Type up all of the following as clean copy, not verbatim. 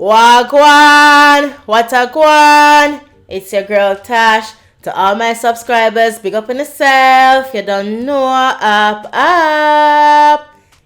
Wagwan, what a gwan. It's your girl Tash. To all my subscribers, big up on yourself. You don't know, up.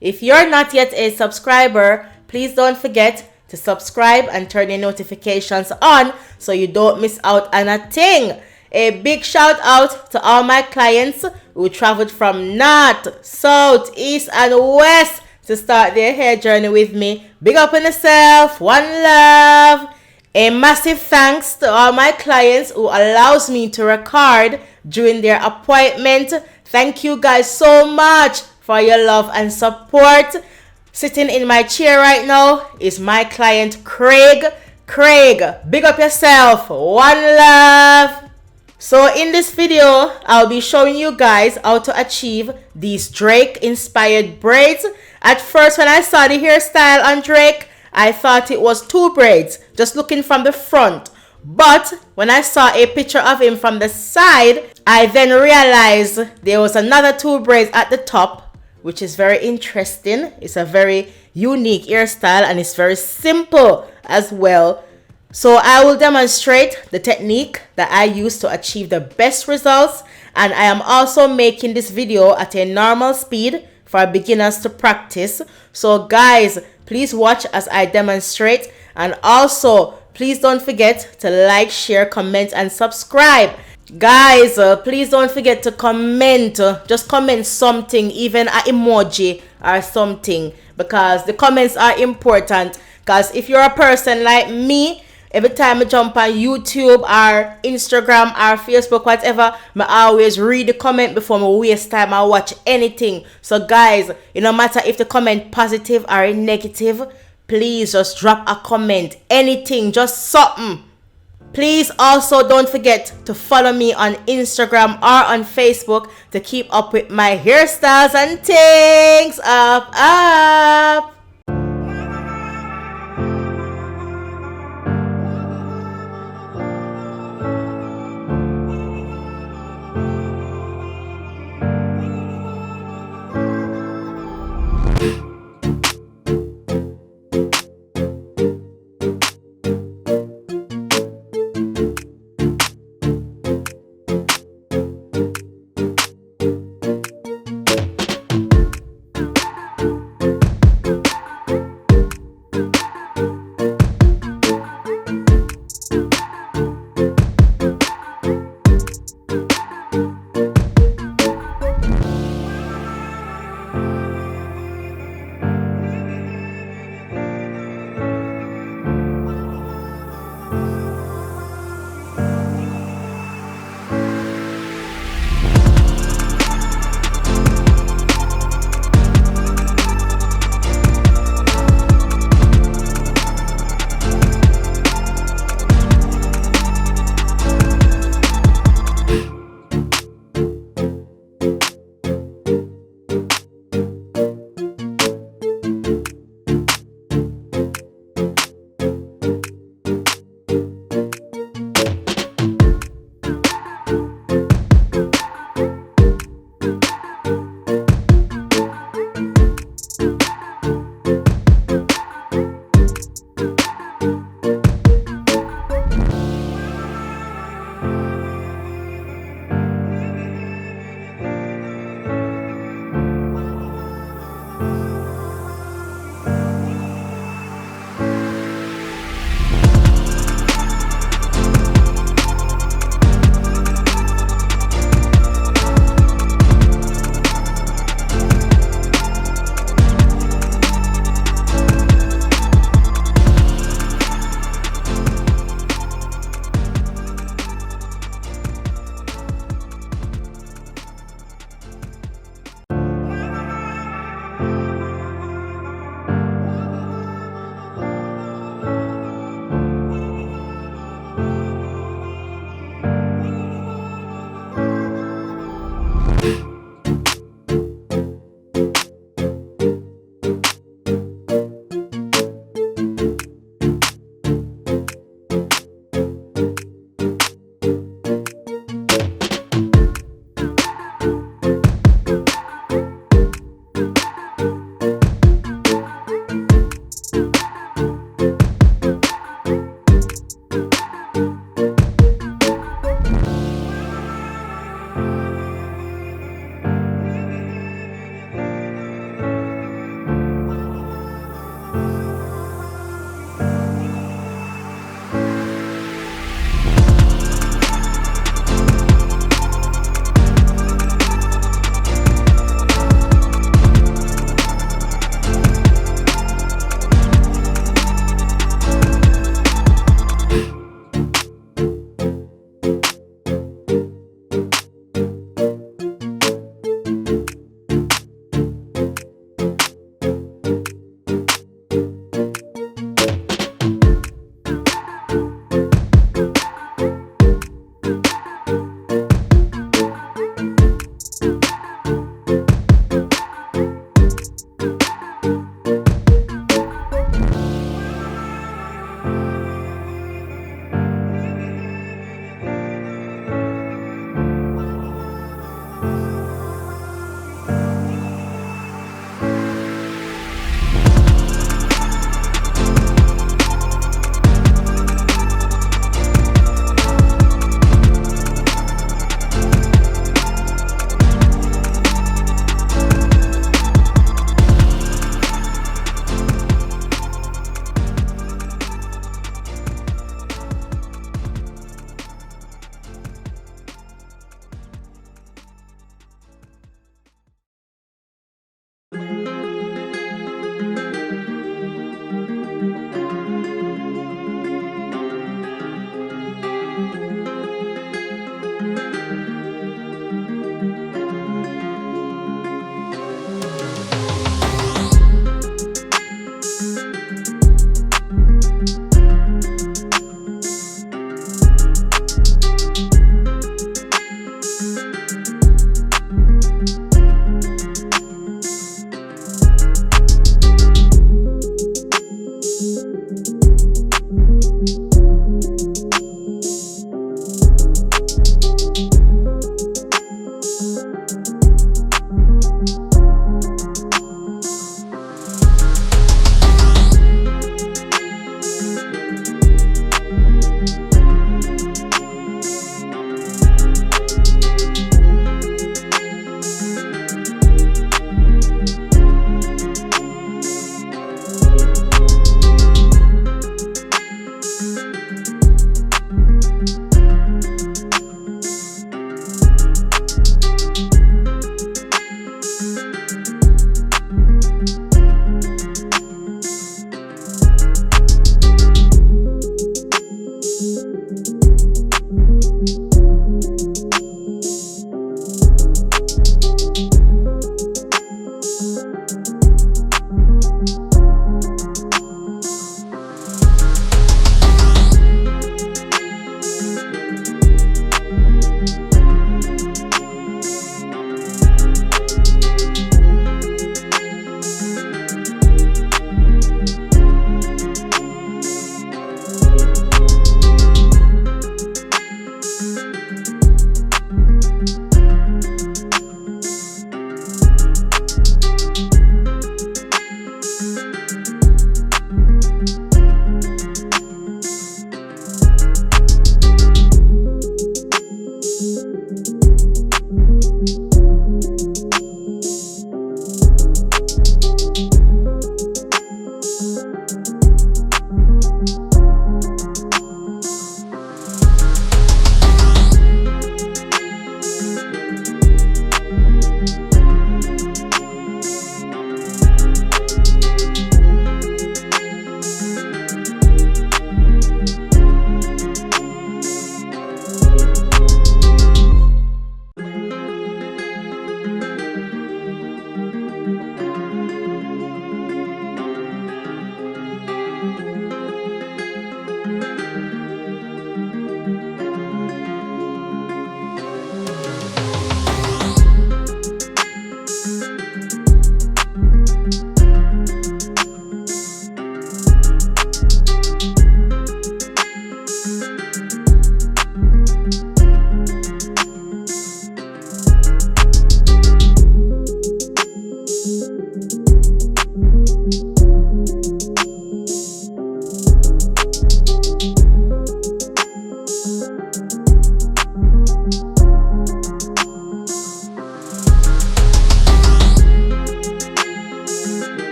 If you're not yet a subscriber, please don't forget to subscribe and turn your notifications on so you don't miss out on a thing. A big shout out to all my clients who traveled from north, south, east, and west to start their hair journey with me. Big up on yourself. One love. A massive thanks to all my clients who allows me to record during their appointment. Thank you guys so much for your love and support. Sitting in my chair right now is my client Craig. Craig, big up yourself. One love. So in this video, I'll be showing you guys how to achieve these Drake inspired braids. At first, when I saw the hairstyle on Drake, I thought it was two braids, just looking from the front. But when I saw a picture of him from the side, I then realized there was another two braids at the top, which is very interesting. It's a very unique hairstyle and it's very simple as well. So I will demonstrate the technique that I use to achieve the best results, and I am also making this video at a normal speed for beginners to practice. So guys, please watch as I demonstrate, and also please don't forget to like, share, comment, and subscribe. Guys, please don't forget to comment. Just comment something, even an emoji or something, because the comments are important. Because if you're a person like me, every time I jump on YouTube or Instagram or Facebook, whatever, I always read the comment before I waste time or watch anything. So guys, it no matter if the comment positive or negative, please just drop a comment. Anything, just something. Please also don't forget to follow me on Instagram or on Facebook to keep up with my hairstyles and things. Up.